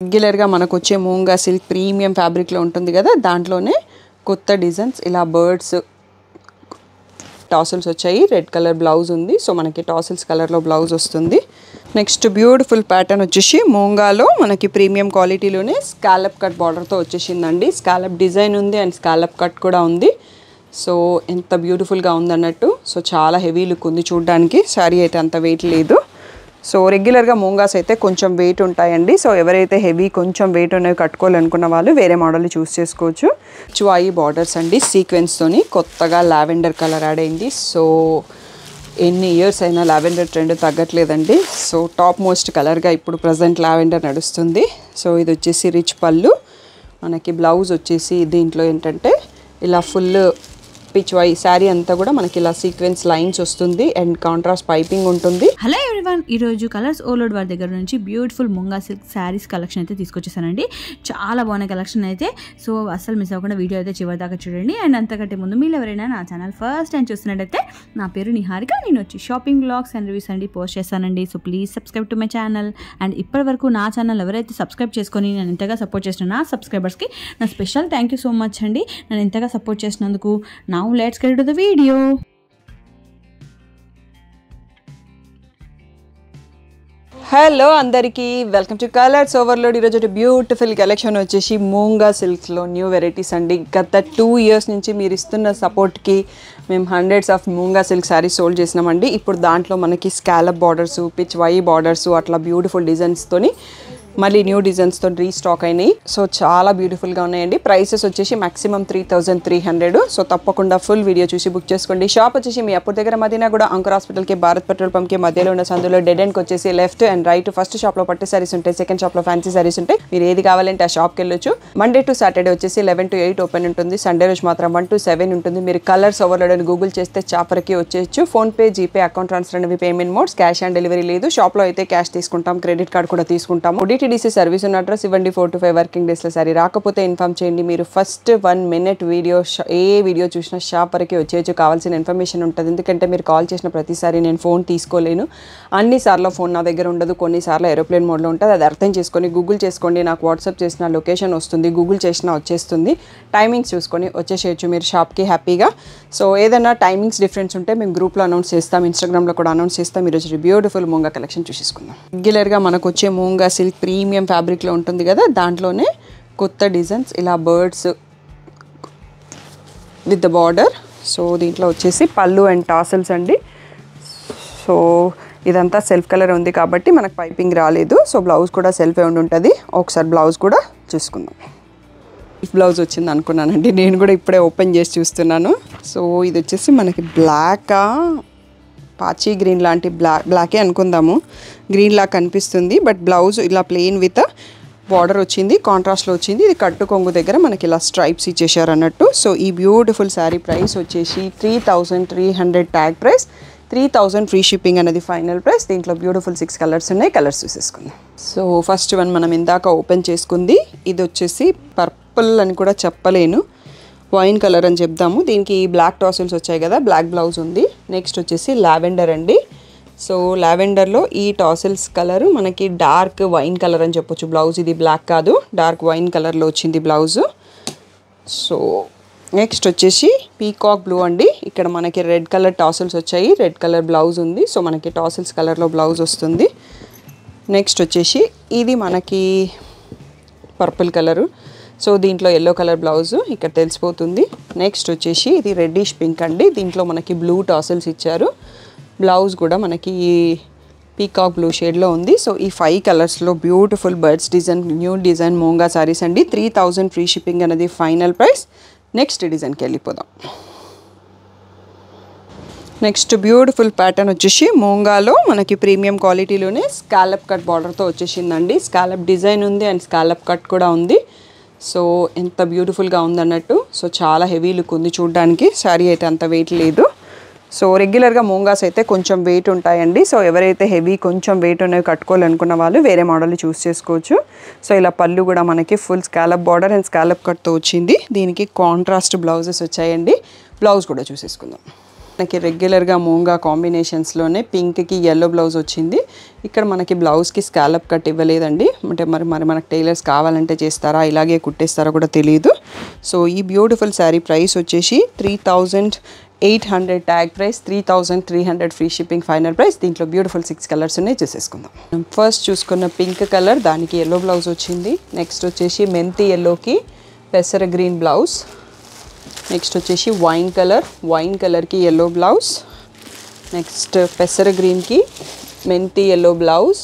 రెగ్యులర్గా మనకు వచ్చే మూంగా సిల్క్ ప్రీమియం ఫ్యాబ్రిక్లో ఉంటుంది కదా, దాంట్లోనే కొత్త డిజైన్స్ ఇలా బర్డ్స్ టాసిల్స్ వచ్చాయి. రెడ్ కలర్ బ్లౌజ్ ఉంది, సో మనకి టాసిల్స్ కలర్లో బ్లౌజ్ వస్తుంది. నెక్స్ట్ బ్యూటిఫుల్ ప్యాటర్న్ వచ్చేసి మూంగాలో మనకి ప్రీమియం క్వాలిటీలోనే స్కాలప్ కట్ బార్డర్తో వచ్చేసిందండి. స్కాలప్ డిజైన్ ఉంది అండ్ స్కాలప్ కట్ కూడా ఉంది. సో ఎంత బ్యూటిఫుల్గా ఉందన్నట్టు. సో చాలా హెవీ లుక్ ఉంది చూడడానికి. శారీ అయితే అంత వెయిట్ లేదు. సో రెగ్యులర్గా మూంగాస్ అయితే కొంచెం వెయిట్ ఉంటాయండి. సో ఎవరైతే హెవీ కొంచెం వెయిట్ ఉన్నవి కట్టుకోవాలనుకున్న వాళ్ళు వేరే మోడల్ని చూస్ చేసుకోవచ్చు. చువాయి బార్డర్స్ అండి, సీక్వెన్స్తోని కొత్తగా లావెండర్ కలర్ యాడ్ అయింది. సో ఎన్ని ఇయర్స్ అయినా లావెండర్ ట్రెండ్ తగ్గట్లేదండి. సో టాప్ మోస్ట్ కలర్గా ఇప్పుడు ప్రజెంట్ లావెండర్ నడుస్తుంది. సో ఇది వచ్చేసి రిచ్ పళ్ళు, మనకి బ్లౌజ్ వచ్చేసి దీంట్లో ఏంటంటే ఇలా ఫుల్ పిచ్వాయి శారీ అంతా కూడా మనకి ఇలా సీక్వెన్స్ లైన్స్ వస్తుంది అండ్ కాంట్రాస్ట్ పైపింగ్ ఉంటుంది. హలో ఎవ్రీవన్, ఈరోజు కలర్స్ ఓవర్లోడ్ వారి దగ్గర నుంచి beautiful munga silk saris collection అయితే తీసుకొచ్చేసానండి. చాలా బాగున్న కలెక్షన్ అయితే. సో అస్సలు మిస్ అవ్వకుండా వీడియో అయితే చివరి దాకా చూడండి. అండ్ అంతకంటే ముందు మీరు ఎవరైనా నా ఛానల్ ఫస్ట్ టైం చూస్తున్నట్టయితే నా పేరు నిహారిక. నేను వచ్చి షాపింగ్ బ్లాగ్స్ అండ్ రివ్యూస్ అండి పోస్ట్ చేస్తానండి. So please subscribe to my channel. And ఇప్పటి వరకు నా ఛానల్ ఎవరైతే సబ్స్క్రైబ్ చేసుకొని నేను ఇంతగా సపోర్ట్ చేసిన నా సబ్స్క్రైబర్స్కి నా special thank you so much అండి. నన్ను ఇంతగా సపోర్ట్ చేసినందుకు. Now let's get into the video. Hello అందరికీ, వెల్కమ్ టు కలర్స్ ఓవర్లోడ్. ఈరోజు బ్యూటిఫుల్ కలెక్షన్ వచ్చేసి మూంగా సిల్క్స్లో న్యూ వెరైటీస్ అండి. గత 2 years నుంచి మీరు ఇస్తున్న సపోర్ట్కి మేము hundreds of moonga silk saris sold చేసినామండి. ఇప్పుడు దాంట్లో మనకి scallop borders, Pichwai borders అట్లా బ్యూటిఫుల్ డిజైన్స్తోని మళ్ళీ న్యూ డిజైన్స్తో రీస్టాక్ అయినాయి. సో చాలా బ్యూటిఫుల్గా ఉన్నాయండి. ప్రైసెస్ వచ్చేసి మాక్సిమం 3300. సో తప్పకుండా ఫుల్ వీడియో చూసి బుక్ చేసుకోండి. షాప్ వచ్చేసి మీ అప్పుడు దగ్గర మదీనా కూడా అంకుర్ హాస్పిటల్కి, భారత్ పెట్రోల్ పంప్కి మధ్యలో ఉన్న సందులో డెడ్ ఎండ్కి వచ్చేసి లెఫ్ట్ అండ్ రైట్. ఫస్ట్ షాప్లో పట్టు సారీస్ ఉంటాయి, సెకండ్ షాప్లో ఫ్యాన్సీ సారీస్ ఉంటాయి. మీరు ఏది కావాలంటే ఆ షాప్కి వెళ్ళొచ్చు. మండే టు సాటర్డే వచ్చేసి 11 to 8 ఓపెన్ ఉంటుంది. సండే రోజు మాత్రం 1 to 7 ఉంటుంది. మీరు కలర్స్ ఓవర్లోడ్ అని గూగుల్ చేస్తే చాపర్కి వచ్చేయచ్చు. ఫోన్పే, జీపే, అకౌంట్ ట్రాన్స్ఫర్ అనేవి payment modes. Cash on delivery లేదు. షాప్లో అయితే క్యాష్ తీసుకుంటాం, క్రెడిట్ కార్డ్ కూడా తీసుకుంటాము. డిటీడీసీ సర్వీస్ ఉన్న అడ్రస్ ఇవ్వండి. 4 to 5 వర్కింగ్ డేస్లో సరే రాకపోతే ఇన్ఫామ్ చేయండి. మీరు ఫస్ట్ 1 minute వీడియో ఏ వీడియో చూసినా షాప్ వరకు వచ్చేయచ్చు. కావాల్సిన ఇన్ఫర్మేషన్ ఉంటుంది. ఎందుకంటే మీరు కాల్ చేసిన ప్రతిసారి నేను ఫోన్ తీసుకోలేను. అన్నిసార్లు ఫోన్ నా దగ్గర ఉండదు, కొన్నిసార్లు ఏరోప్లేన్ మోడ్లో ఉంటుంది. అది అర్థం చేసుకొని గూగుల్ చేసుకోండి. నాకు వాట్సాప్ చేసిన లొకేషన్ వస్తుంది, గూగుల్ చేసినా వచ్చేస్తుంది. టైమింగ్స్ చూసుకొని వచ్చేసేయచ్చు మీరు షాప్కి హ్యాపీగా. సో ఏదైనా టైమింగ్స్ డిఫరెన్స్ ఉంటే మేము గ్రూప్లో అనౌన్స్ చేస్తాం, ఇన్స్టాగ్రామ్లో కూడా అనౌన్స్ చేస్తాం. ఈరోజు బ్యూటిఫుల్ మూంగా కలెక్షన్ చూసేసుకుందాం. రెగ్యులర్గా మనకు వచ్చే మూంగా సిల్క్ ప్రీమియం ఫ్యాబ్రిక్లో ఉంటుంది కదా, దాంట్లోనే కొత్త డిజైన్స్ ఇలా birds with the border. So దీంట్లో వచ్చేసి పళ్ళు అండ్ టాసల్స్ అండి. సో ఇదంతా సెల్ఫ్ కలర్ ఉంది కాబట్టి మనకు పైపింగ్ రాలేదు. సో బ్లౌజ్ కూడా సెల్ఫే ఉండి ఉంటుంది. ఒకసారి బ్లౌజ్ కూడా చూసుకుందాం. బ్లౌజ్ వచ్చింది అనుకున్నానండి, నేను కూడా ఇప్పుడే ఓపెన్ చేసి చూస్తున్నాను. సో ఇది వచ్చేసి మనకి బ్లాకా, పాచి గ్రీన్ లాంటి బ్లాకే అనుకుందాము. గ్రీన్ లాగా కనిపిస్తుంది. బట్ బ్లౌజ్ ఇలా ప్లెయిన్ విత్ బార్డర్ వచ్చింది, కాంట్రాస్ట్లో వచ్చింది. ఇది కట్టు కొంగు దగ్గర మనకి ఇలా స్ట్రైప్స్ ఇచ్చేసారు అన్నట్టు. సో ఈ బ్యూటిఫుల్ శారీ ప్రైస్ వచ్చేసి 3300 ట్యాగ్ ప్రైస్, 3000 ఫ్రీ షిప్పింగ్ అనేది ఫైనల్ ప్రైస్. దీంట్లో బ్యూటిఫుల్ 6 కలర్స్ ఉన్నాయి. కలర్స్ చూసేసుకుందాం. సో ఫస్ట్ వన్ మనం ఇందాక ఓపెన్ చేసుకుంది. ఇది వచ్చేసి పర్పుల్ అని కూడా చెప్పలేను, వైన్ కలర్ అని చెప్దాము. దీనికి బ్లాక్ టాసిల్స్ వచ్చాయి కదా, బ్లాక్ బ్లౌజ్ ఉంది. నెక్స్ట్ వచ్చేసి లావెండర్ అండి. సో లావెండర్లో ఈ టాసిల్స్ కలర్ మనకి డార్క్ వైన్ కలర్ అని చెప్పొచ్చు. బ్లౌజ్ ఇది బ్లాక్ కాదు, డార్క్ వైన్ కలర్లో వచ్చింది బ్లౌజ్. సో నెక్స్ట్ వచ్చేసి పీకాక్ బ్లూ అండి. ఇక్కడ మనకి రెడ్ కలర్ టాసిల్స్ వచ్చాయి, రెడ్ కలర్ బ్లౌజ్ ఉంది. సో మనకి టాసిల్స్ కలర్లో బ్లౌజ్ వస్తుంది. నెక్స్ట్ వచ్చేసి ఇది మనకి పర్పుల్ కలరు. సో దీంట్లో ఎల్లో కలర్ బ్లౌజ్ ఇక్కడ తెలిసిపోతుంది. నెక్స్ట్ వచ్చేసి ఇది రెడ్డిష్ పింక్ అండి. దీంట్లో మనకి బ్లూ టాసిల్స్ ఇచ్చారు. బ్లౌజ్ కూడా మనకి పీకాక్ బ్లూ షేడ్లో ఉంది. సో ఈ 5 కలర్స్లో beautiful birds design, new design moonga saris అండి. 3000 ఫ్రీ షిప్పింగ్ అనేది ఫైనల్ ప్రైస్. నెక్స్ట్ డిజైన్కి వెళ్ళిపోదాం. నెక్స్ట్ బ్యూటిఫుల్ ప్యాటర్న్ వచ్చేసి మూంగాలో మనకి ప్రీమియం క్వాలిటీలోనే స్కాలప్ కట్ బార్డర్తో వచ్చేసిందండి. స్కాలప్ డిజైన్ ఉంది అండ్ స్కాలప్ కట్ కూడా ఉంది. సో ఎంత బ్యూటిఫుల్గా ఉందన్నట్టు. సో చాలా హెవీ లుక్ ఉంది చూడడానికి. శారీ అయితే అంత వెయిట్ లేదు. సో రెగ్యులర్గా మూంగాస్ అయితే కొంచెం వెయిట్ ఉంటాయండి. సో ఎవరైతే హెవీ కొంచెం వెయిట్ ఉన్నవి కట్టుకోవాలనుకున్న వాళ్ళు వేరే మోడల్ని చూస్ చేసుకోవచ్చు. సో ఇలా పళ్ళు కూడా మనకి full scallop border and scallop కట్తో వచ్చింది. దీనికి కాంట్రాస్ట్ బ్లౌజెస్ వచ్చాయండి. బ్లౌజ్ కూడా చూసేసుకుందాం. మనకి రెగ్యులర్గా మూంగా కాంబినేషన్స్లోనే పింక్కి yellow బ్లౌజ్ వచ్చింది. ఇక్కడ మనకి బ్లౌజ్కి స్కాలప్ కట్ ఇవ్వలేదండి. అంటే మరి మనకు టైలర్స్ కావాలంటే చేస్తారా, ఇలాగే కుట్టేస్తారా కూడా తెలియదు. సో ఈ బ్యూటిఫుల్ శారీ ప్రైస్ వచ్చేసి 3800 tag price, 3300 free shipping final price. దీంట్లో బ్యూటిఫుల్ 6 కలర్స్ ఉన్నాయి, చూసేసుకుందాం. ఫస్ట్ చూసుకున్న పింక్ కలర్, దానికి yellow బ్లౌజ్ వచ్చింది. నెక్స్ట్ వచ్చేసి మెంతి yellowకి పెసర గ్రీన్ బ్లౌజ్. నెక్స్ట్ వచ్చేసి వైన్ కలర్కి yellow బ్లౌజ్. నెక్స్ట్ పెసర గ్రీన్కి మెంతి yellow బ్లౌజ్.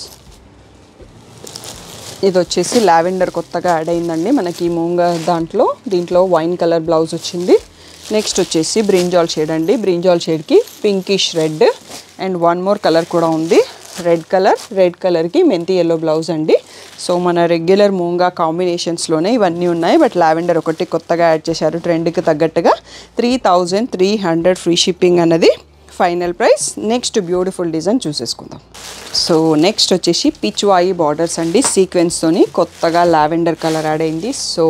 ఇది వచ్చేసి లావెండర్ కొత్తగా యాడ్ అయిందండి మనకి మూంగా దీంట్లో వైన్ కలర్ బ్లౌజ్ వచ్చింది. నెక్స్ట్ వచ్చేసి బ్రింజాల్ షేడ్ అండి. బ్రింజాల్ షేడ్కి pinkish red and one more colour కూడా ఉంది, రెడ్ కలర్కి మెంతి yellow బ్లౌజ్ అండి. సో మన రెగ్యులర్ మూంగా కాంబినేషన్స్లోనే ఇవన్నీ ఉన్నాయి, బట్ లావెండర్ ఒకటి కొత్తగా యాడ్ చేశారు ట్రెండ్కి తగ్గట్టుగా. 3300 ఫ్రీ షిప్పింగ్ అన్నది final price. Next beautiful design చూసేసుకుందాం. సో నెక్స్ట్ వచ్చేసి పిచ్వాయి బార్డర్స్ అండి, సీక్వెన్స్తోని కొత్తగా లావెండర్ కలర్ యాడ్ అయింది. సో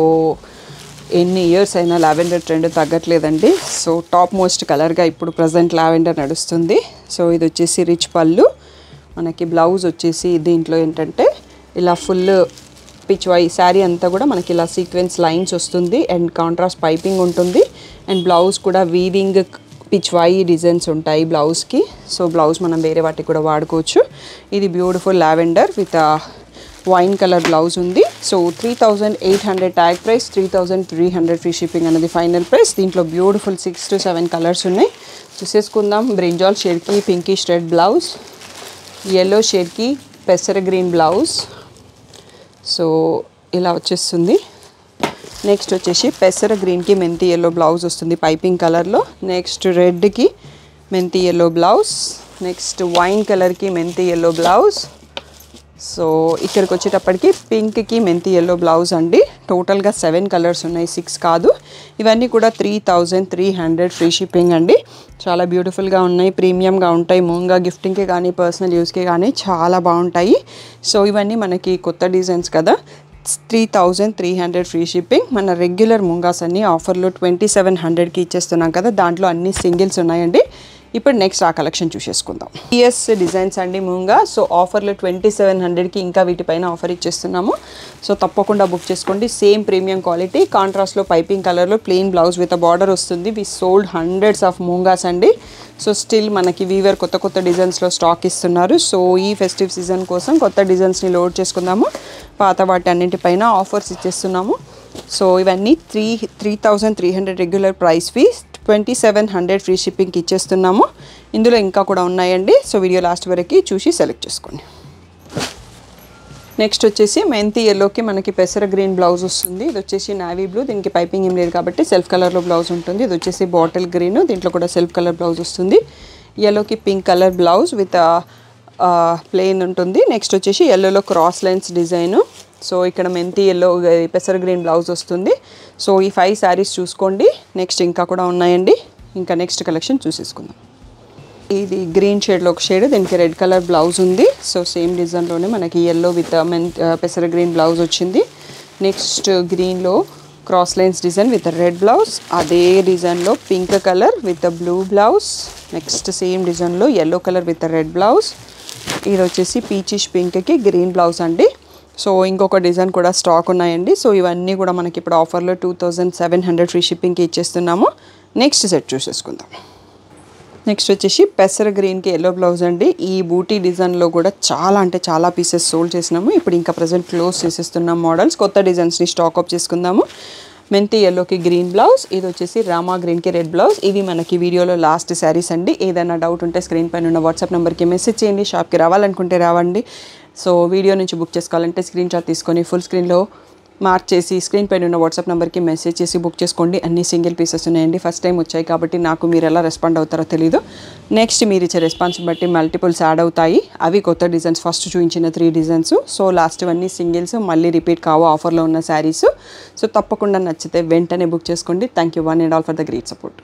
ఎన్ని ఇయర్స్ అయినా లావెండర్ ట్రెండ్ తగ్గట్లేదండి. సో టాప్ మోస్ట్ కలర్గా ఇప్పుడు ప్రజెంట్ లావెండర్ నడుస్తుంది. సో ఇది వచ్చేసి రిచ్ పళ్ళు. మనకి బ్లౌజ్ వచ్చేసి దీంట్లో ఏంటంటే ఇలా ఫుల్ పిచ్వాయి శారీ అంతా కూడా మనకి ఇలా సీక్వెన్స్ లైన్స్ వస్తుంది అండ్ కాంట్రాస్ట్ పైపింగ్ ఉంటుంది. అండ్ బ్లౌజ్ కూడా వీవింగ్ పిచ్వాయి డిజైన్స్ ఉంటాయి బ్లౌజ్కి. సో బ్లౌజ్ మనం వేరే వాటికి కూడా వాడుకోవచ్చు. ఇది beautiful lavender with wine colour blouse ఉంది. So 3800 tag price, 3300 free shipping అనేది ఫైనల్ ప్రైస్. దీంట్లో బ్యూటిఫుల్ 6 to 7 కలర్స్ ఉన్నాయి, చూసేసుకుందాం. బ్రింజాల్ షేడ్కి పింకిష్ రెడ్ బ్లౌజ్, yellow షేడ్కి పెసర గ్రీన్ బ్లౌజ్. సో ఇలా వచ్చేస్తుంది. నెక్స్ట్ వచ్చేసి పెసర గ్రీన్కి మెంతి yellow బ్లౌజ్ వస్తుంది పైపింగ్ కలర్లో. నెక్స్ట్ రెడ్కి మెంతి yellow బ్లౌజ్. నెక్స్ట్ వైన్ కలర్కి మెంతి yellow బ్లౌజ్. సో ఇక్కడికి వచ్చేటప్పటికి పింక్కి మెంతి yellow బ్లౌజ్ అండి. టోటల్గా 7 కలర్స్ ఉన్నాయి, 6 కాదు. ఇవన్నీ కూడా 3300 ఫ్రీ షిప్పింగ్ అండి. చాలా బ్యూటిఫుల్గా ఉన్నాయి, ప్రీమియంగా ఉంటాయి. మూంగా గిఫ్టింగ్కి కానీ పర్సనల్ యూస్కి కానీ చాలా బాగుంటాయి. సో ఇవన్నీ మనకి కొత్త డిజైన్స్ కదా, 3300 ఫ్రీ షిప్పింగ్. మన రెగ్యులర్ మూంగాస్ అన్ని ఆఫర్లో 2700కి ఇచ్చేస్తున్నాం కదా, దాంట్లో అన్ని సింగిల్స్ ఉన్నాయండి. ఇప్పుడు నెక్స్ట్ ఆ కలెక్షన్ చూసేసుకుందాం. పిఎస్ డిజైన్స్ అండి మూంగా. సో ఆఫర్లో 2700కి ఇంకా వీటిపైన ఆఫర్ ఇచ్చేస్తున్నాము. సో తప్పకుండా బుక్ చేసుకోండి. సేమ్ ప్రీమియం క్వాలిటీ, కాంట్రాస్ట్లో పైపింగ్ కలర్లో ప్లెయిన్ బ్లౌజ్ విత్ బార్డర్ వస్తుంది. వి సోల్డ్ హండ్రెడ్స్ ఆఫ్ మూంగాస్ అండి. సో స్టిల్ మనకి వీవర్ కొత్త డిజైన్స్లో స్టాక్ ఇస్తున్నారు. సో ఈ ఫెస్టివ్ సీజన్ కోసం కొత్త డిజైన్స్ని లోడ్ చేసుకుందాము. పాత వాటి అన్నింటిపైన ఆఫర్స్ ఇచ్చేస్తున్నాము. సో ఇవన్నీ 3300 రెగ్యులర్ ప్రైస్ ఫీస్, 2700 ఫ్రీ షిప్పింగ్కి ఇచ్చేస్తున్నాము. ఇందులో ఇంకా కూడా ఉన్నాయండి. సో వీడియో లాస్ట్ వరకు చూసి సెలెక్ట్ చేసుకోండి. నెక్స్ట్ వచ్చేసి మెంతి yellowకి మనకి పెసర గ్రీన్ బ్లౌజ్ వస్తుంది. ఇది వచ్చేసి నావీ బ్లూ, దీనికి పైపింగ్ ఏం లేదు కాబట్టి సెల్ఫ్ కలర్లో బ్లౌజ్ ఉంటుంది. ఇది వచ్చేసి బాటిల్ గ్రీన్, దీంట్లో కూడా సెల్ఫ్ కలర్ బ్లౌజ్ వస్తుంది. yellowకి pink colour blouse with plain ఉంటుంది. నెక్స్ట్ వచ్చేసి yellowలో క్రాస్ లైన్స్ డిజైను. సో ఇక్కడ మెంతి yellow పెసర గ్రీన్ బ్లౌజ్ వస్తుంది. సో ఈ 5 శారీస్ చూసుకోండి. నెక్స్ట్ ఇంకా కూడా ఉన్నాయండి. ఇంకా నెక్స్ట్ కలెక్షన్ చూసేసుకుందాం. ఇది గ్రీన్ షేడ్లో ఒక షేడ్, దీనికి రెడ్ కలర్ బ్లౌజ్ ఉంది. సో సేమ్ డిజైన్లోనే మనకి yellow విత్ పెసర గ్రీన్ బ్లౌజ్ వచ్చింది. నెక్స్ట్ గ్రీన్లో cross lines design with red blouse. అదే డిజైన్లో pink colour with blue blouse. Next same డిజైన్లో yellow colour with red blouse. ఇది వచ్చేసి పీచిష్ పింక్కి గ్రీన్ బ్లౌజ్ అండి. సో ఇంకొక డిజైన్ కూడా స్టాక్ ఉన్నాయండి. సో ఇవన్నీ కూడా మనకి ఇప్పుడు ఆఫర్లో 2700 ఫ్రీ షిప్పింగ్కి ఇచ్చేస్తున్నాము. నెక్స్ట్ సెట్ చూసేసుకుందాం. నెక్స్ట్ వచ్చేసి పెసర గ్రీన్కి yellow బ్లౌజ్ అండి. ఈ బూటీ డిజైన్లో కూడా చాలా అంటే చాలా పీసెస్ సోల్డ్ చేసినాము. ఇప్పుడు ఇంకా ప్రజెంట్ క్లోజ్ చేసేస్తున్నాం మోడల్స్. కొత్త డిజైన్స్ని స్టాక్ అప్ చేసుకుందాము. మెంతి yellowకి గ్రీన్ బ్లౌజ్. ఇది వచ్చేసి రామా గ్రీన్కి రెడ్ బ్లౌజ్. ఇవి మనకి వీడియోలో లాస్ట్ శారీస్ అండి. ఏదైనా డౌట్ ఉంటే స్క్రీన్ పైన ఉన్న వాట్సాప్ నెంబర్కి మెసేజ్ చేయండి. షాప్కి రావాలనుకుంటే రావండి. సో వీడియో నుంచి బుక్ చేసుకోవాలంటే స్క్రీన్ షాట్ తీసుకొని ఫుల్ స్క్రీన్లో మార్క్ చేసి స్క్రీన్ పైన ఉన్న వాట్సాప్ నెంబర్కి మెసేజ్ చేసి బుక్ చేసుకోండి. అన్ని సింగిల్ పీసెస్ ఉన్నాయండి. ఫస్ట్ టైం వచ్చాయి కాబట్టి నాకు మీరు ఎలా రెస్పాండ్ అవుతారో తెలీదు. నెక్స్ట్ మీరు ఇచ్చే రెస్పాన్స్ బట్టి మల్టిపుల్స్ యాడ్ అవుతాయి. అవి కొత్త డిజైన్స్, ఫస్ట్ చూపించిన 3 డిజైన్స్. సో లాస్ట్ అన్నీ సింగిల్స్, మళ్ళీ రిపీట్ కావు ఆఫర్లో ఉన్న శారీస్. సో తప్పకుండా నచ్చితే వెంటనే బుక్ చేసుకోండి. Thank you one and all for the great support.